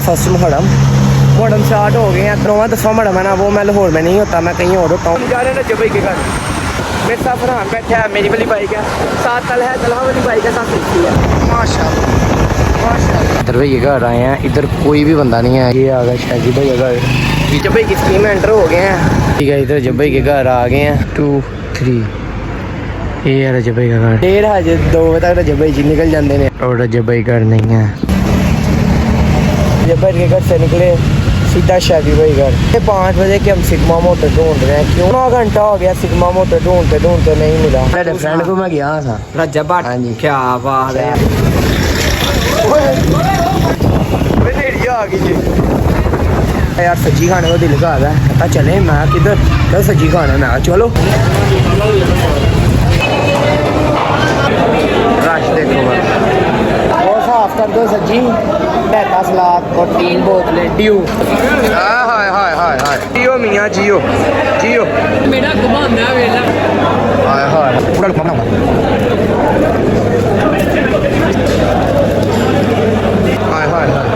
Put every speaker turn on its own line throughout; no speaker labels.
First Muharram start हो गए हैं। 9वां मुहर्रम है ना, वो मैं लाहौर में नहीं होता, मैं कहीं और होता हूँ। जा रहे हैं जबई के घर। मेरे साथ फरहान बैठा है, मेरी वाली बाइक है, साथ तल है, तलहा वाली बाइक है, साथ खिड़की है। माशाल्लाह माशाल्लाह। इधर भाई घर आए हैं, इधर कोई भी बंदा नहीं है। ये आ गया शादी भाई घर। जबई की स्कीम में एंटर हो गए हैं। ठीक है, इधर जबई के घर आ गए हैं। 2 3 ये यार जबई का घर। देर है 2 बजे तक जबई जी निकल जाते हैं और जबई घर नहीं है। जबई के घर से निकले सीधा शादी भाई घर। 5 बजे के हम सिग्मा मोटर ढूंढ रहे हैं, क्यों 9 घंटा हो गया सिग्मा मोटर ढूंढते ढूंढते नहीं मिला। मेरे फ्रेंड को मैं गया था रजब। हाँ जी, क्या बात है यार, सब्जी खाने को दिल कर रहा है। पता चले मैं किधर तो सब्जी खाना है। मैं चलो रश देखो वो साफ कर दो सब्जी, बैठा सलाद और 3 बोतलें ड्यू। हाय हाय हाय हाय जियो मियाँ जियो जियो मेरा घुमाना वेला। हाय हाय पूरा घुमाना हाय हाय हाय।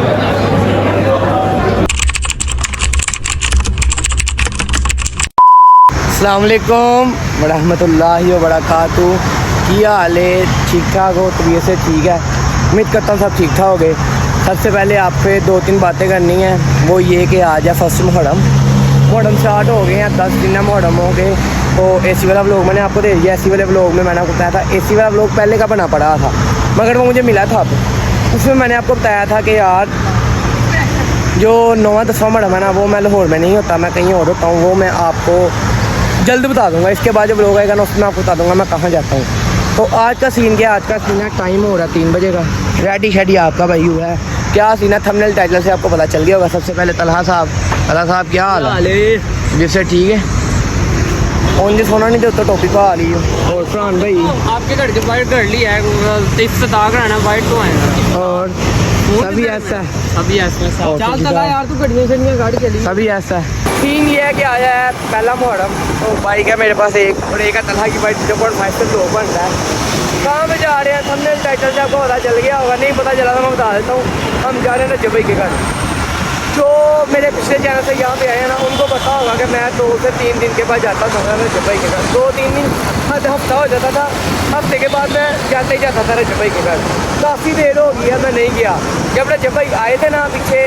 अस्सलाम वालेकुम वरहमतुल्लाहि व बरकातुहू। की हाल है? ठीक ठाक हो? तबीयत से ठीक है? उम्मीद करता हूँ सब ठीक ठाक हो गए। सबसे पहले आप पे 2-3 बातें करनी है। वो ये कि आज है फर्स्ट मुहर्रम स्टार्ट हो गए हैं। 10 दिन मुहर्रम हो गए। तो एसी वाला व्लॉग मैंने आपको दे दिया। एसी वाले व्लॉग में मैंने आपको बताया था, एसी वाला व्लॉग पहले का बना पड़ा था, मगर वो मुझे मिला था। उसमें मैंने आपको बताया था कि यार जो 9वां मुहर्रम है ना, वो मैं लाहौर में नहीं होता, मैं कहीं और होता हूँ। वो मैं आपको जल्द बता दूंगा। इसके बाद जब व्लॉग आएगा ना, उसमें आपको बता दूंगा मैं कहाँ जाता हूँ। तो आज का सीन क्या है? आज का सीन है, टाइम हो रहा है 3 बजे का। रेडी शेडी आपका भाई हुआ है। क्या सीन है थंबनेल टाइटल से आपको पता चल गया होगा। सबसे पहले तलहा साहब क्या हाल है? जिससे ठीक है उनसे सोना नहीं देता, टॉपिक पर आ रही हो। और फरहान भाई
आपके घर के वाइट कर लिया है, इससे दाग रहना वाइट तो आएगा।
और सभी ऐसा है,
सभी ऐसा चल तला यार, तू गड्डियां शड्डियां गाड़ी चली।
सभी ऐसा है। सीन ये है कि आया है पहला मुहर्रम, तो बाइक है मेरे पास एक, और एक है तलहा की बाइक 0.5 से 2 बन रहा है। कहाँ पे जा रहे हैं? थंबनेल टाइटल से आपको पता चल गया होगा, नहीं पता चला तो मैं बता देता हूँ। हम जा रहे हैं जबई के घर। जो मेरे पिछले चैनल से यहाँ पे आए हैं ना, उनको पता होगा कि मैं 2 से 3 दिन के बाद जाता था जबई के घर। 2-3 दिन हफ्ता हो जाता था, हफ्ते के बाद मैं जाते ही जाता था जबई के घर। काफ़ी देर हो गई है मैं नहीं गया। जब जबई आए थे ना पिछले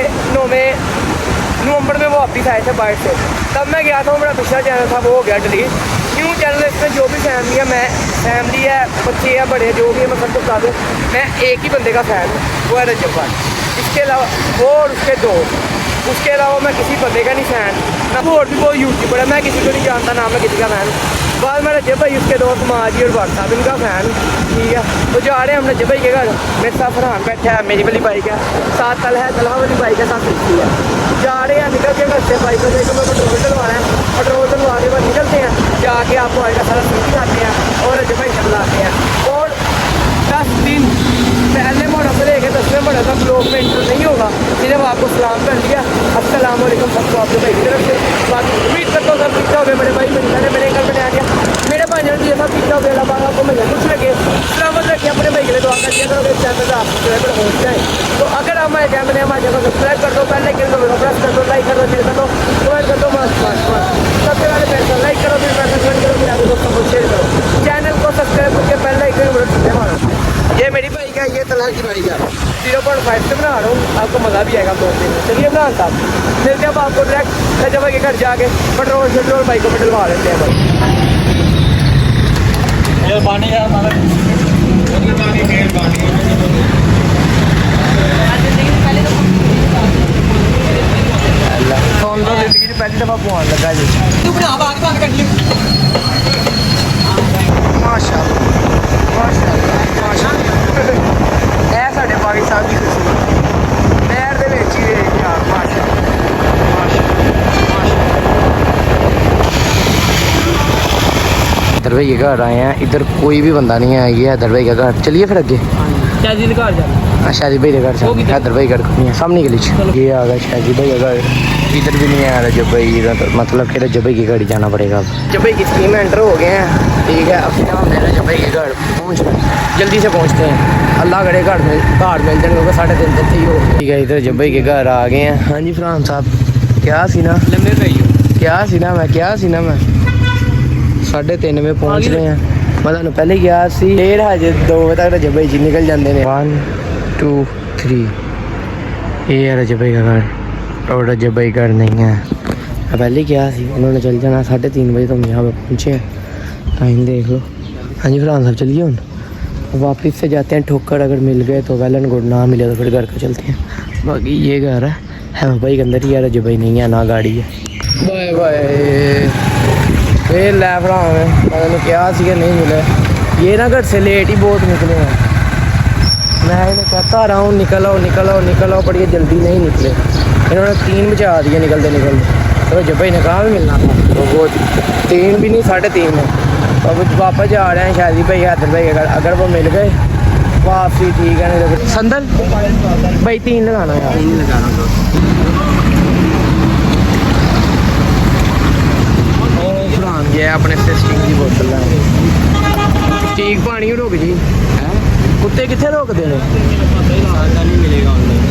नवंबर में वो वापस आए थे बाइक से, तब मैं गया था। मेरा पिछला चैनल था वो हो गया डिलीट। न्यू चैनल है, इसमें जो भी फैमिली है, मैं फैमिली है, बच्चे हैं, बड़े जो भी है, मैं सबको बता दूँ। मैं एक ही बंदे का फ़ैन हूँ, वो है रजब भाई। इसके अलावा वो और उसके दोस्त, उसके अलावा मैं किसी बंदे का नहीं फ़ैन ना। वो और भी बहुत यूट्यूबर है, मैं किसी को नहीं जानता ना, मैं किसी का फ़ैन हूँ। बाद में रजब भाई, उसके दोस्त माजी और बात साहब, इनका फ़ैन। ठीक है, तो जा रहे हैं हम रजब भाई के घर। मेरे साथ फरहान बैठा है, मेरी वाली बाइक है, साथ तल है, तलहा वाली बाइक है, साथ खिड़की है। जा रहे हैं, निकल के घर से बाइक पर देखो, मैं पेट्रोल डलवाना है। पेट्रोल डलवा के बाद निकलते हैं, जाके आपको आएगा सारा सीटी खाते हैं और रजब भाई चलाते हैं। और 10 दिन पहले मुहर्रम से लेकर 10वें मुहर्रम तक ब्लॉग में इंटर नहीं होगा, सिर्फ आपको सलाम कर दिया। अस्सलाम वालेकुम सबको आपके भाई की तरफ से। बाकी उम्मीद करता हूँ सब पीछा हो गए मेरे भाई, मेरे घर में आ गया। मेरे भाई ने भी सब पीछा हो गया, अल्लाह आपको मैं कुछ लगे सलामत रखिए। अपने भाई के लिए दुआ कर दिया करो, इस चैनल पर आप सब्सक्राइबर पहुँच जाए। तो अगर हमारे चैनल में हमारे चैनल को सब्सक्राइब कर दो, पहले कर दो, प्रेस कर दो, लाइक कर दो, शेयर कर दो, कमेंट कर दो, मस्त सबसे पहले पैसा लाइक करो, फिर पैसा कमेंट करो, फिर आगे दोस्तों को शेयर करो। चैनल को सब्सक्राइब करके पहले लाइक करो। ये मेरी बाइक है, ये तलहा की बाइक है, 0.5 से बना रहा हूँ, आपको मज़ा भी आएगा 2 दिन। चलिए फरहान साहब, फिर जब आपको डायरेक्ट रजब भाई के घर जाके पेट्रोल बाइक को डलवा लेते हैं भाई।
मेहरबानी यार,
जिंदगी पहली दफ़ा पहुँच लगा जी। माशाल्लाह माशाल्लाह माशाल्लाह। ऐ साढ़े पाकिस्तान की खुशी नहर दे विच ही यार। माशाल्लाह माशाल्लाह। इधर भाई के घर आए हैं, इधर कोई भी बंदा नहीं है। ये इधर भाई का घर। चलिए फिर आगे
शादी घर जा।
शादी भाई के घर से इधर भाई घर सामने गली। ये आ गया शादी भाई का घर। इधर भी नहीं है रजब भाई, इधर मतलब कि रजब भाई की गाड़ी जाना पड़ेगा। रजब भाई की स्कीम में एंटर हो गए हैं, ठीक है। अब ना हमने रजब भाई के घर पहुँच गए, जल्दी से पहुँचते हैं। अल्लाह करे घर मिल जाए, क्योंकि 3:30 तक ही हो। ठीक है, इधर रजब भाई के घर आ गए हैं। हाँ जी फरहान साहब, क्या सी ना
लंबे पे
क्या सी ना मैं 3:30 में पहुँच रहे हैं। मैं ਤੁਹਾਨੂੰ ਪਹਿਲੇ ਗਿਆ ਸੀ, ਫੇਰ ਹਜੇ 2 ਵਜੇ ਤੱਕ ਰਜਬ ਭਾਈ ਜੀ ਨਿਕਲ ਜਾਂਦੇ ਨੇ। 1 2 3 ये है रजब भाई का घर और रजब भाई घर नहीं है। मैं पहले क्या सी, उन्होंने चल जाना 3:30 बजे, तो हम यहाँ पर पहुँचे हैं। टाइम देख लो। हाँ जी फरहान साहब चलिए, हम वापस से जाते हैं। ठोकर अगर मिल गए तो वेल एंड गुड, ना मिले तो फिर घर को चलते हैं। बाकी ये घर है भाई के अंदर ही है, रजब भाई नहीं है, ना गाड़ी है। Bye bye. फिर लै फरहान मैंने क्या सी नहीं मिले, ये ना घर से लेट ही बहुत निकले हैं। मैं इन्हें कहता रहा हूँ निकल आओ, पर ये जल्दी नहीं निकले। इन्होंने 3 बजा दिए निकलते तो जब भाई ने कहा भी मिलना था, तो वो 3 भी नहीं 3:30 में। अब वापस जा रहे हैं शादी भाई हैदर भाई, अगर वो मिल गए वापसी ठीक है, नहीं तो संदल भाई 3 लगाना यार, 3 लगाना। फरहान गया अपने से स्टिंग की बोतल लाए, ठीक पानी रुक जी। कुत्ते कितने रोकते हैं?
सादा नहीं मिलेगा ऑनलाइन,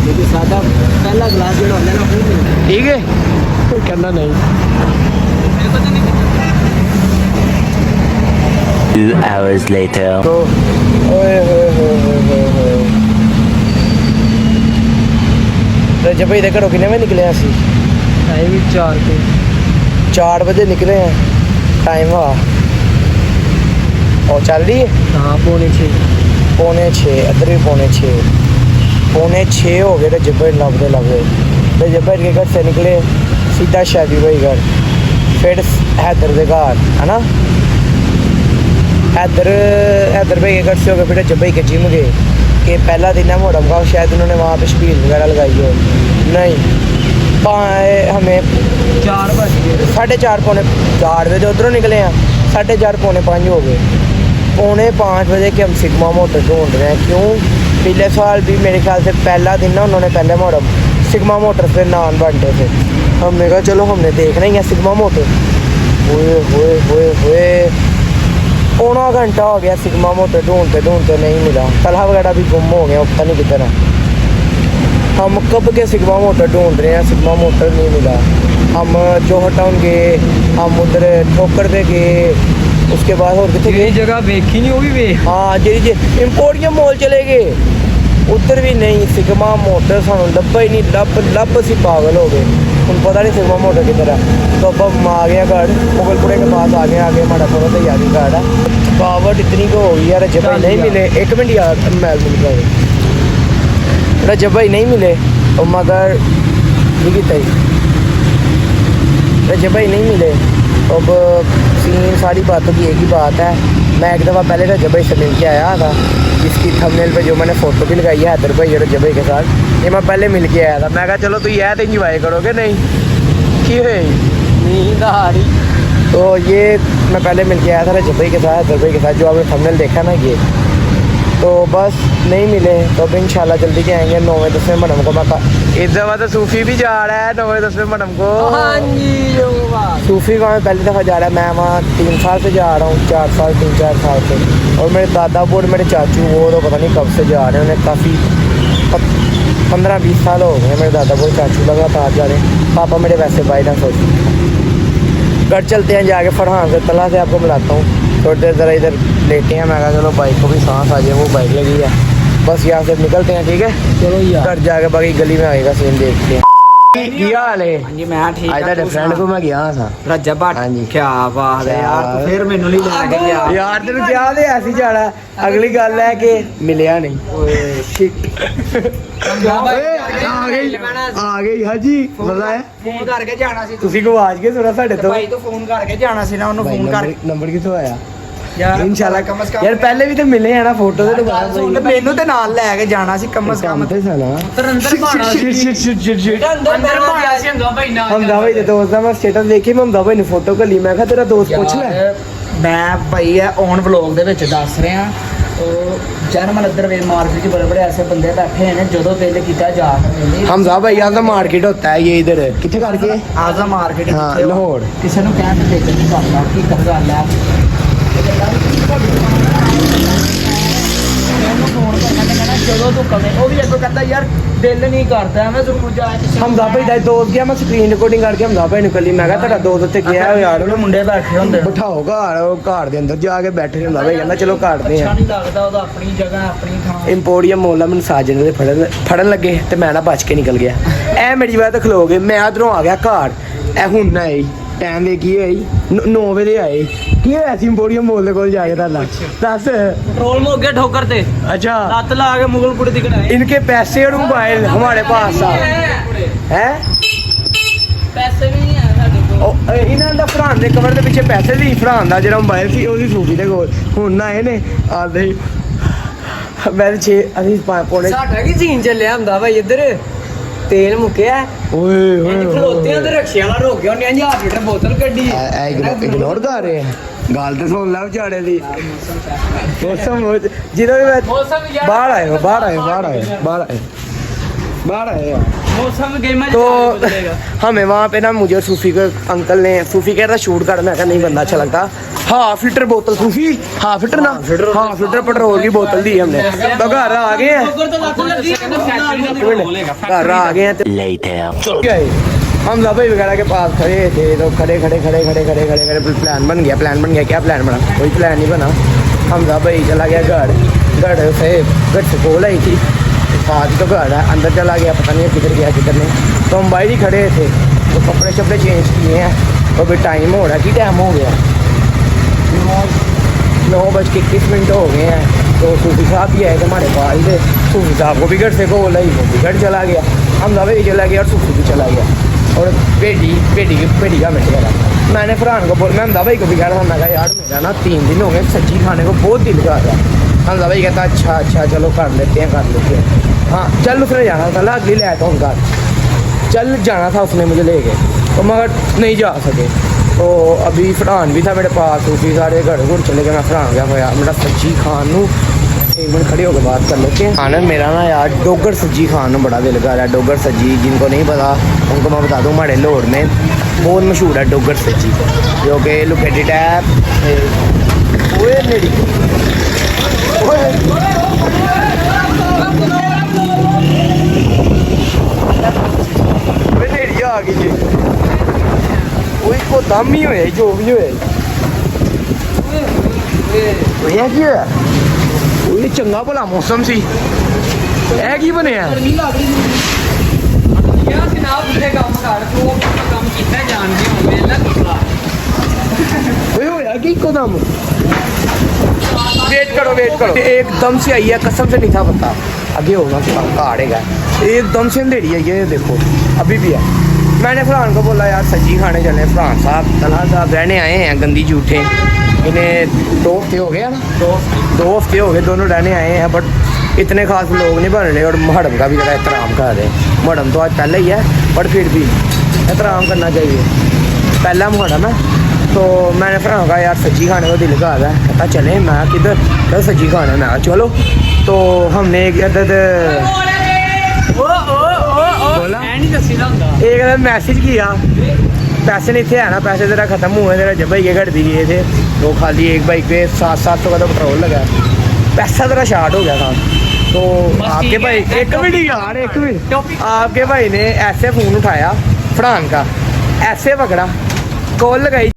क्योंकि सादा पहला गिलास जो होता है ना वो मिलता है।
ठीक है, कहना नहीं।
2 hours later.
तो रजब भाई देखो कितने में निकले असी?
टाइम
4 बजे निकले हैं। टाइम हुआ और चल रही है।
हाँ 5:45
इधर भी 5:45 हो गए। रजब भाई लभते रजब भाई के घर से निकले सीधा शादी भाई घर, फिर हैदर के घर है ना, हैदर भाई के घर से हो गए, फिर रजब भाई के जिम गए कि पहला दिन है मोहरम का, शायद उन्होंने वहाँ पे शबील वगैरह लगाई हो। नहीं हमें
4 बज गए,
4:30 4 बजे उधरों निकले हैं, 4:30 5:45 हो गए। 4:45 बजे के हम सिग्मा मोटर ढूंढ रहे हैं। क्यों? पिछले साल भी मेरे ख्याल से पहला दिन ना उन्होंने पहले मोटर सिग्मा मोटर से नान बांटे थे। हमने कहा चलो हमने देखना ही है सिग्मा मोटर। हुए पौना घंटा हो गया सिग्मा मोटर ढूंढते नहीं मिला। तलहा वगैरह भी गुम हो गया, पता नहीं किधर है। हम कब के सिग्मा मोटर ढूंढ रहे हैं, सिग्मा मोटर नहीं मिला। हम जोहर टाउन गए, हम उधर ठोकर पे गए, उसके बाद और कितने
ये जगह देखी नहीं होगी वे।
हाँ जी एम्पोरियम मॉल चले गए, उधर भी नहीं सिग्मा मोटर सानू लब्भा ही नहीं। लब सी पागल हो गए, उनको पता नहीं सिग्मा मोटर किधर है। तो अब हम आ गया घर मुगलपुरे के पास आ गए हमारा थोड़ा सा याद घर है। थकावट इतनी को हो गई यार, रजब भाई नहीं मिले। 1 मिनट यार मैल मिल गए, रजब भाई नहीं मिले तो मगर रजब भाई नहीं मिले। अब सीन सारी बातों की एक ही बात है। मैं एक दफ़ा पहले रजब भाई से मिल के आया था, जिसकी थंबनेल पे जो मैंने फ़ोटो भी लगाई है हैदर भाई और रजब भाई के साथ, ये मैं पहले मिल के आया था। मैं कहा चलो तो ये तो इंजॉय करोगे, नहीं क्यों है
नींद आ रही।
तो ये मैं पहले मिल के आया था रजब भाई के साथ, हैदर भाई के साथ, जो आपने थंबनेल देखा ना ये। तो बस नहीं मिले, तो अब इंशाल्लाह जल्दी के आएंगे 9-10 मडम को। मैं इस दफ़ा तो सूफ़ी भी जा रहा है 9-10 मडम को।
हाँ जी
सूफ़ी वहाँ में पहली दफ़ा जा रहा है। मैं वहाँ 3 साल से जा रहा हूँ, 4 साल से। और मेरे दादा और मेरे चाचू वो तो पता नहीं कब से जा रहे हैं, उन्हें काफ़ी 15-20 साल हो गए। मेरे दादा और चाचू लगातार जा रहे हैं। पापा मेरे वैसे बाई ना सोच। घर चलते हैं जाके फरहान से, तला से आपको मिलाता हूँ। थोड़ी देर ज़रा इधर लेटे हैं। मैं कहा चलो बाइक को भी सांस आ जाए, वो बाइक लगी है। बस यहाँ से निकलते हैं, ठीक है।
चलो यार,
घर जाके बाकी गली में आएगा सीन देखते हैं। क्या हाल है?
हाँ जी मैं ठीक
आज तेरे फ्रेंड को मैं गया था
रजब भट्ट।
हाँ जी।
क्या बात है यार, तू फिर मैनू नहीं ले गया
यार। तेन क्या दे ऐसी जाना, अगली गल है कि मिलिया नहीं। आ गई हाँ जी, मजा है।
ਫੋਨ ਕਰਕੇ ਜਾਣਾ ਸੀ
ਤੁਸੀਂ ਕੋ ਆਵਾਜ਼ ਕੇ ਸੁਣਾ ਸਾਡੇ ਤੋਂ
ਭਾਈ ਤੋਂ ਫੋਨ ਕਰਕੇ ਜਾਣਾ ਸੀ ਨਾ, ਉਹਨੂੰ ਫੋਨ ਕਰ
ਨੰਬਰ ਕਿੱਥੋਂ ਆਇਆ
ਯਾਰ
इंशाल्लाह
ਕਮ ਸੇ ਕਮ
यार पहले भी तो मिले हैं ना, फोटो तो
ਤੇ ਮੈਨੂੰ ਤੇ ਨਾਲ ਲੈ ਕੇ ਜਾਣਾ ਸੀ ਕਮ ਸੇ ਕਮ।
ਤੇ ਸਾਲਾ
ਅੰਦਰ ਬਾਣਾ ਅੰਦਰ ਬਾਣਾ ਸੀ ਹਮਦਾ ਭਾਈ ਨਾਲ।
हमदा भाई ਦੇ ਦੋਸਤ ਦਾ ਮੈਂ ਸਟੇਟਸ ਦੇਖੀ, ਮੈਂ हमदा भाई ਨੇ ਫੋਟੋ ਕੱਲੀ। ਮੈਂ ਕਿਹਾ ਤੇਰਾ ਦੋਸਤ ਪੁੱਛ ਲੈ।
ਮੈਂ ਭਾਈ ਇਹ ਔਨ ਵਲੌਗ ਦੇ ਵਿੱਚ ਦੱਸ ਰਿਹਾ
जर्मन अदर वे मार्केट के बड़े बड़े ऐसे बंदे बैठे हैं जो पहले किया जा
हमजा भाई यहाँ मार्केट होता है ये इधर कितने करके
आजा मार्केट
हाँ लाहौर
किसी ने कहते लेकर नहीं करता की कर गल है जो तू कमे वो भी अगो कहता यार दिल नहीं करता मैं जरूर जाए
हमजा भाई ਦਾ ਦੋਸਤ ਗਿਆ ਮੈਂ ਸਕਰੀਨ ਰਿਕਾਰਡਿੰਗ ਕਰਕੇ हमजा भाई ਨਿਕਲੀ ਮੈਂ ਕਿਹਾ ਤੁਹਾਡਾ ਦੋਸਤ ਉੱਥੇ ਗਿਆ ਯਾਰ
ਉਹਦੇ ਮੁੰਡੇ ਬੈਠੇ ਹੁੰਦੇ
ਬਿਠਾਓ ਘਰ ਉਹ ਘਰ ਦੇ ਅੰਦਰ ਜਾ ਕੇ ਬੈਠੇ ਹੁੰਦਾ ਭਾਈ ਕਹਿੰਦਾ ਚਲੋ ਘਰ ਦੇ
ਅੱਛਾ
ਆ
ਨਹੀਂ ਲੱਗਦਾ ਉਹਦਾ ਆਪਣੀ ਜਗ੍ਹਾ ਆਪਣੀ ਥਾਂ
ਇੰਪੋਰੀਅਮ ਮੋਲਾ ਮੈਨੂੰ ਸਾਜਨ ਦੇ ਫੜਨ ਲੱਗੇ ਤੇ ਮੈਂ ਨਾ ਬਚ ਕੇ ਨਿਕਲ ਗਿਆ ਐ ਮੇਰੀ ਬਾਤ ਖਲੋ ਗਏ ਮੈਂ ਉਧਰੋਂ ਆ ਗਿਆ ਘਰ ਐ ਹੁਣ ਨਾ ਆਈ ਟਾਈਮ ਵੇ ਕੀ ਹੋਈ 9 ਵਜੇ ਆਏ ਕੀ ਹੋਇਆ ਸੀ ਇੰਪੋਰੀਅਮ ਮੋਲ ਦੇ ਕੋਲ ਜਾ ਕੇ ਤੁਹਾਡਾ ਦੱਸ
पेट्रोल में हो गया ठोकर थे
अच्छा
लत ला के मुगलपुर दिखलाए
इनके पैसे और मोबाइल हमारे पास था है
पैसे भी नहीं है साडे को
ਇਹਨਾਂ ਦਾ ਫਰਾਨ ਦੇ ਕਵਰ ਦੇ ਪਿੱਛੇ ਪੈਸੇ ਸੀ ਫਰਾਨ ਦਾ ਜਿਹੜਾ ਮੋਬਾਈਲ ਸੀ ਉਹਦੀ ਸੂਫੀ ਦੇ ਕੋਲ ਹੁਣ ਨਾ ਇਹਨੇ ਆਦੇ ਮੈਂ 6 ਅਸੀਂ ਪੌਣੇ
ਸਾਡਾ ਕੀ ਸੀਨ ਚੱਲਿਆ ਹੁੰਦਾ ਭਾਈ ਇੱਧਰ ਤੇਲ ਮੁੱਕਿਆ
ਓਏ ਹੋਏ
ਖਲੋਤਿਆਂ ਤੇ ਰਕਸ਼ੇ ਵਾਲਾ ਰੋਕ ਗਿਆ ਉਹਨੇ 1000 ਲੀਟਰ ਬੋਤਲ ਕੱਢੀ
ਇਗਨੋਰ ਕਰ ਰਹੇ ਆ ਗੱਲ ਤੇ ਸੁਣ ਲੈ ਵਿਚਾਰੇ ਦੀ ਮੌਸਮ ਜਦੋਂ ਵੀ ਮੈਂ बाहर आए
मौसम गेम
तो हमें वहाँ पे ना मुझे और सूफी को अंकल ने सूफी कह रहा शूट कर मैं कहा नहीं बंदा अच्छा लगता हाफ लीटर बोतल सूफी हाफ लीटर ना हाफ लीटर पेट्रोल की बोतल दी हमने तो घर आ गए हैं घर आ गए हैं
Later.
हम भाई वगैरह के पास खड़े थे तो खड़े प्लान बन गया क्या प्लान बना कोई प्लान नहीं बना हम भाई चला गया घर से बोल आई थी आज तो घर है अंदर चला गया पता नहीं किधर गया किधर नहीं तो हम बाहर ही खड़े थे तो कपड़े शपड़े चेंज किए हैं तो फिर टाइम हो रहा है कि टाइम हो गया 9:21 हो गए हैं तो सूफी साहब भी आए थे हमारे पास थे सूफी साहब को भी घर से कॉल आई वो भी घर चला गया हम भाई चला गया और सूफी भी चला गया और पेटी का मिट गया मैंने फरहान को बोल मैं भाई को भी कह रहा था मैं कहा यार मेरा ना 3 दिन हो गए सब्जी खाने को बहुत दिल कर रहा है हम भाई कहता अच्छा चलो कर लेते हैं हाँ चल उसने जाना था अगली ले आता हूँ घर चल जाना था उसने मुझे ले गए तो मगर नहीं जा सके तो अभी फरहान भी था मेरे पास सूफी सारे घर चले गए मैं फरहान गया यार मेरा सब्जी खान एक मिनट खड़े होकर बात कर लेते हैं आनंद मेरा ना यार डोगर सब्जी खान बड़ा दिल कर रहा है डोगर सब्जी जिनको नहीं पता उनको मैं बता दूँ हमारे लाहौर में बहुत मशहूर है डोगर सब्जी जो कि लोकेटेड है ओए नेड़ी नेड़ी आ गई जी कोई को दम ही होए जो भी होए होया की होया कोई चंगा भला मौसम सी है की बनया
क्या जनाब उठे काम कर तू काम कितना जान के होवे ना कुसला
ओए होया की को दम वेट करो एकदम से आई है कसम से नहीं था पता आगे होगा काटेगा एकदम से अंधेरी आई है देखो अभी भी है मैंने फरहान को बोला यार सब्जी खाने चले फरहान साहब तला साहब रहने आए हैं गंदी जूठे इन्हें 2 हफ्ते हो गए ना 2 हफ्ते हो गए दोनों रहने आए हैं बट इतने खास लोग नहीं बन रहे और मड़म का भी ज़रा एहतराम कर रहे मड़म तो आज पहले ही है बट फिर भी एहतराम करना चाहिए पहला मड़म है तो मैंने फिर कहा यार सब्जी खाने को दिल कर रहा है कहता चले मैं किधर तो सब्जी खाने मैं चलो तो हमने एक एक मैसेज किया पैसे नहीं थे है ना पैसे तेरा ख़त्म हुए तेरा जब भाई के घर दी गए थे तो खाली एक बाइक पे 700 का तो पेट्रोल लगा पैसा तेरा शार्ट हो गया था तो आपके भाई एक मिनट यार एक मिनट आपके भाई ने ऐसे फ़ोन उठाया फरहान का ऐसे पकड़ा कॉल लगाई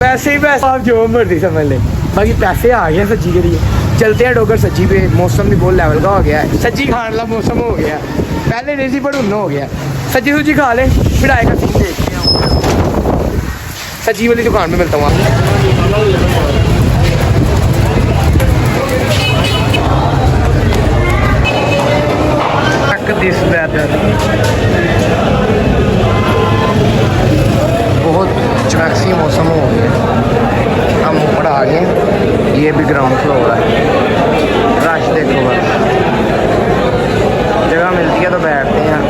पैसे ही पैसे आप जो मर्जी समझ ले बाकी पैसे आ गए सब्जी के लिए चलते हैं डोगर सब्जी पे मौसम भी बहुत लेवल का हो गया है सब्जी खाने वाला मौसम हो गया पहले नहीं थी पर उन्ना हो गया सब्जी सुब्जी खा ले फिर आएगा देखते हैं सब्जी वाली दुकान में मिलता हूँ दिस वेदर बहुत चौकसी मौसम हो गया हम ऊपर आ गए ये भी ग्राउंड फ्लोर है रश देखो बस जगह मिलती है तो बैठते हैं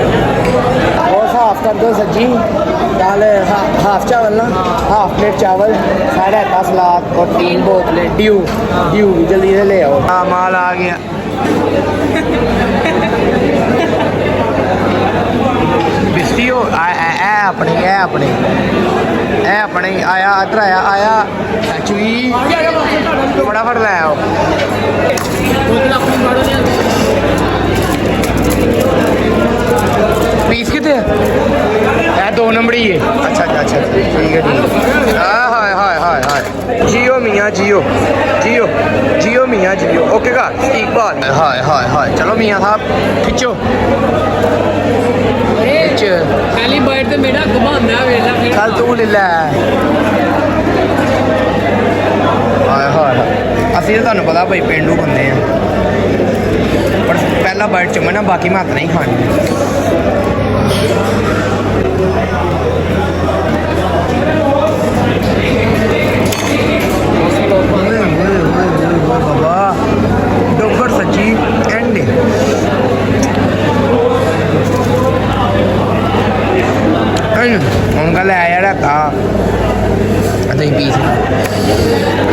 और साफ कर दो सब्जी दाल हाफ चावल ना, हाफ प्लेट चावल, साढ़े आटा सलाद और 3 बोतलें ड्यू की जल्दी से ले आओ। हाँ माल आ गया। बिस्ती हो अपने आया इधर आया चुई फटाफट लै आओ। पीस कितने है 2 नंबर ही है। अच्छा ठीक है हाय हाय हाय हाय जियो मियाँ जियो मियाँ जियो। ओके का इकबाल हाय हाय हाय। चलो मियाँ साहब खिंचो
पहली बाइट तो मेरा घुमाना वेला फिर
चल तू ले लै। हाय हाय ਅਸੀਂ ਤਾਂ ਤੁਹਾਨੂੰ ਪਤਾ ਭਾਈ ਪਿੰਡੂ ਬੰਦੇ ਆ ਪਰ ਪਹਿਲਾ ਬਾਈਟ ਚ ਮੈਂ ਨਾ ਬਾਕੀ ਮੈਂ ਹੱਥ ਨਹੀਂ ਖਾਣੀ। ਬਾਬਾ ਡੋਗਰ ਸੱਚੀ ਐਂਡ ਹੁਣ ਗੱਲ ਆਇਆ ਰਤਾ ਅਤੇ ਪੀਸ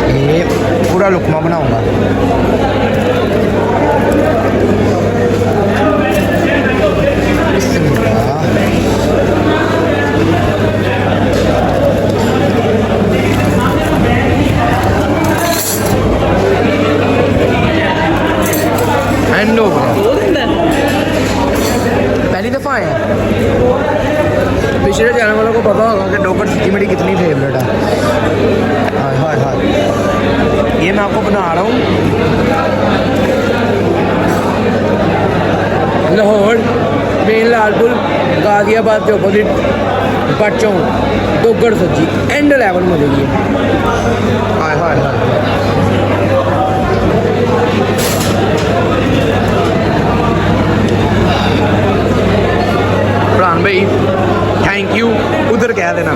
ਇਹ ਪੂਰਾ ਲੁਕਮਾ ਬਣਾਉਂਗਾ। एंड पहली दफ़ा आए हैं। पिछले चैनल वालों को पता होगा कि डोगर सब्जी मेरी कितनी फेवरेट है। हाय हाय हाय ये मैं आपको बना रहा हूँ लाहौर मेन लालपुर गाजियाबाद के अपोजिट बट चौक डोगर सब्जी एंड लेवल मिलेगी। हाय हाय हाय प्राण भाई थैंक यू उधर कह देना।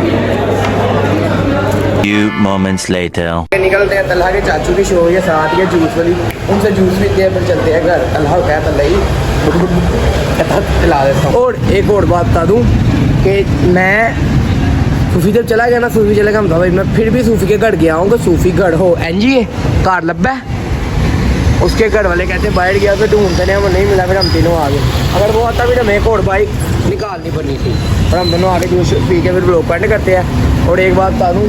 Few moments later.
निकलते हैं तलहा के चाचू की शो है साथ ही जूस वाली, उनसे जूस पीते हैं फिर चलते हैं घर। तलहा क्या तल्ला ही चला देता हूँ। और एक और बात बता दूँ कि मैं सूफी जब चला गया ना, सूफी चले गया भाई मैं फिर भी सूफी के घर गया हूँ कि सूफी घर हो एनजी है कार लब्बा है। उसके घर वाले कहते बैठ गया तो ढूंढते नहीं, वो नहीं मिला फिर हम तीनों आ गए। अगर वो आता भी तो हमें एक और बाइक निकालनी पड़नी थी और हम दोनों आगे जूस पी के फिर ब्लॉग पेंट करते हैं। और एक बात बता दूँ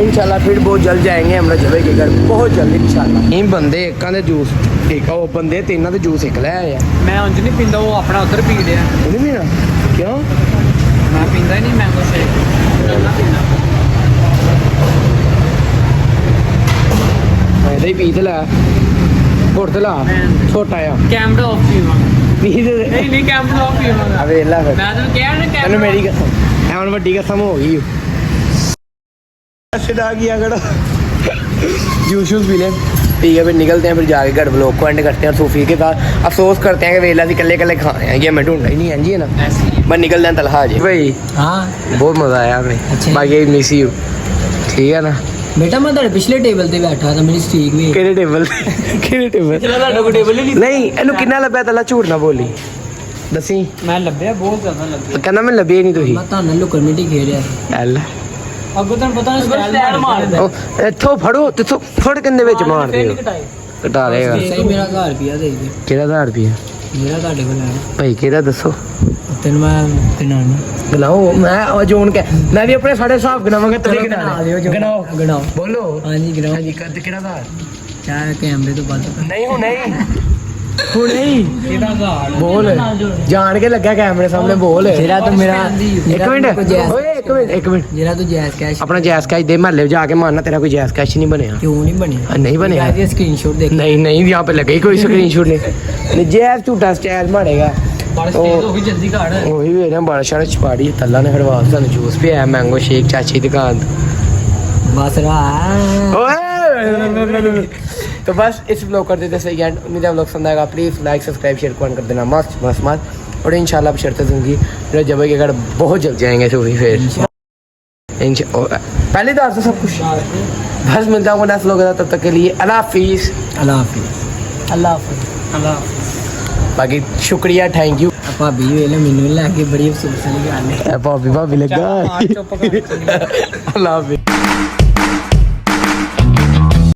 इंशाल्लाह फिर बहुत जल्द जाएंगे हम जब के घर, बहुत जल्द इंशाल्लाह। इन बंदे एक दे जूस एक वो बंदे तीनों के जूस एक ले आए।
मैं उंज नहीं पींदा, वो अपना उधर पी लिया।
नहीं पीना क्यों?
मैं पींदा ही नहीं मैंगो शेक।
मैं ही पी तो ला घोट तो ला छोटा आ
कैमरा ऑफ पीवा
पी दे
नहीं कैमरा ऑफ पीवा।
अब वेला फिर
मैं तो कह रहा
तेन मेरी कसम एवं वड्डी कसम हो गई आ गया कड़ा जूस शूस पी ले पी के फिर निकलते हैं, फिर जाके घर ब्लॉग को एंड करते हैं। सूफी के साथ अफसोस करते हैं कि वेला से कल्ले कल्ले खाए हैं, ये मैं ढूंढा ही नहीं है जी है ना। बस निकलते हैं तलहा जी भाई।
हाँ
बहुत मज़ा आया हमें।
अच्छा।
बाकी मिस यू ठीक है ना।
बेटा मैं तेरे पिछले टेबल ते बैठा था, मेरी स्ट्रीक भी
ਕਿਹੜੇ ਟੇਬਲ
चला ਤੁਹਾਡਾ ਕੋਈ ਟੇਬਲ ਹੀ
ਨਹੀਂ ਇਹਨੂੰ ਕਿੰਨਾ ਲੱਭਿਆ ਤਲਾ ਝੂਠ ਨਾ ਬੋਲੀ ਦੱਸੀ।
मैं लभ्या बहुत ज्यादा लभ्या।
ਕਹਿੰਦਾ ਮੈਂ ਲੱਭਿਆ ਨਹੀਂ ਤੁਸੀਂ
ਮੈਂ ਤੁਹਾਨੂੰ ਲੁਕਣ ਮਿੱਟੀ ਖੇਡਿਆ
ਐਲ
ਅੱਗੋਂ ਤੁਹਾਨੂੰ ਪਤਾ ਸਟਾਈਲ ਮਾਰਦਾ।
ਉਹ ਇੱਥੋਂ ਫੜੋ ਤਿੱਥੋਂ ਫੜ ਕਿੰਨੇ ਵਿੱਚ ਮਾਰਦੇ ਹੋ ਘਟਾ ਲੇਗਾ।
ਸਹੀ ਮੇਰਾ 1000 ਰੁਪਿਆ ਦੇ ਦੇ।
ਕਿਹੜਾ 1000 ਰੁਪਿਆ
ਮੇਰਾ ਤੁਹਾਡੇ ਕੋਲ ਹੈ
ਭਾਈ ਕਿਹੜਾ ਦੱਸੋ
ਤੈਨੂੰ ਮੈਂ ਗਿਣਾਉਣਾ।
ਗਲਾਓ ਮੈਂ ਜੋਨ ਕੇ ਮੈਂ ਵੀ ਆਪਣੇ ਸਾਡੇ ਹਿਸਾਬ ਗਿਣਾਵਾਂਗਾ ਤੇਰੇ ਗਿਣਾ
ਦਿਓ ਜੋ
ਗਿਣਾਓ
ਗਿਣਾਓ।
ਬੋਲੋ
ਹਾਂਜੀ ਗਿਣਾਓ।
ਹਾਂਜੀ ਕਰ ਕਿਹੜਾ 1000
ਚਾਰ ਕੈਮਰੇ ਤੋਂ ਵੱਧ
ਨਹੀਂ ਹੁਣ ਨਹੀਂ ਹੁਣ ਨਹੀਂ
ਇਹਦਾ ਹਾਲ
ਬੋਲ ਜਾਣ ਕੇ ਲੱਗਾ ਕੈਮਰੇ ਸਾਹਮਣੇ ਬੋਲ
ਜਿਹੜਾ ਤੂੰ ਮੇਰਾ
ਇੱਕ ਮਿੰਟ ਓਏ ਇੱਕ ਮਿੰਟ
ਜਿਹੜਾ ਤੂੰ ਜੈਸ ਕੈਸ਼
ਆਪਣਾ ਜੈਸ ਕੈਸ਼ ਦੇ ਮਹੱਲੇ ਜਾ ਕੇ ਮਾਰਨਾ ਤੇਰਾ कोई जैस कैश नहीं बने
क्यों नहीं बने?
नहीं बने
ये स्क्रीनशॉट देख।
नहीं यहाँ पे लगे कोई स्क्रीनशॉट नहीं जैस झूठा स्टाइल मारेगा
ਬੜਾ ਸਟੇਜ ਹੋ ਗਈ ਜਲਦੀ ਘਾੜ।
वही भी है बड़ा शहर छपाड़ी तल्ला ने खड़वा सानू जूस भी है मैंगो शेक चाची दुकान
बस रहा
ओए तो बस इस ब्लॉग कर देते सही एंड उम्मीद है ब्लॉग पसंद आएगा। Please like subscribe share comment कर देना मस्त मस्त मस्त। और इंशाल्लाह अब शर्त दूंगी फिर जब के घर बहुत जल्द जाएंगे तो वही फिर पहले तो आपसे सब कुछ बस मिलता हूँ नेक्स्ट ब्लॉग तब तक के लिए अल्लाह हाफिज़।
अल्लाह हाफिज़। अल्लाह हाफिज़।
अल्लाह
ਬਾਕੀ ਸ਼ੁਕਰੀਆ ਥੈਂਕ ਯੂ
ਭਾਬੀ ਵੇਲੇ ਮੈਨੂੰ ਲੈ ਕੇ ਬੜੀ ਅਫਸੋਸ ਵਾਲੀ ਗੱਲ ਹੈ
ਭਾਬੀ ਲੱਗਾ
ਚੁੱਪ ਕਰ
ਅੱਲਾ ਹਾਫਿਜ਼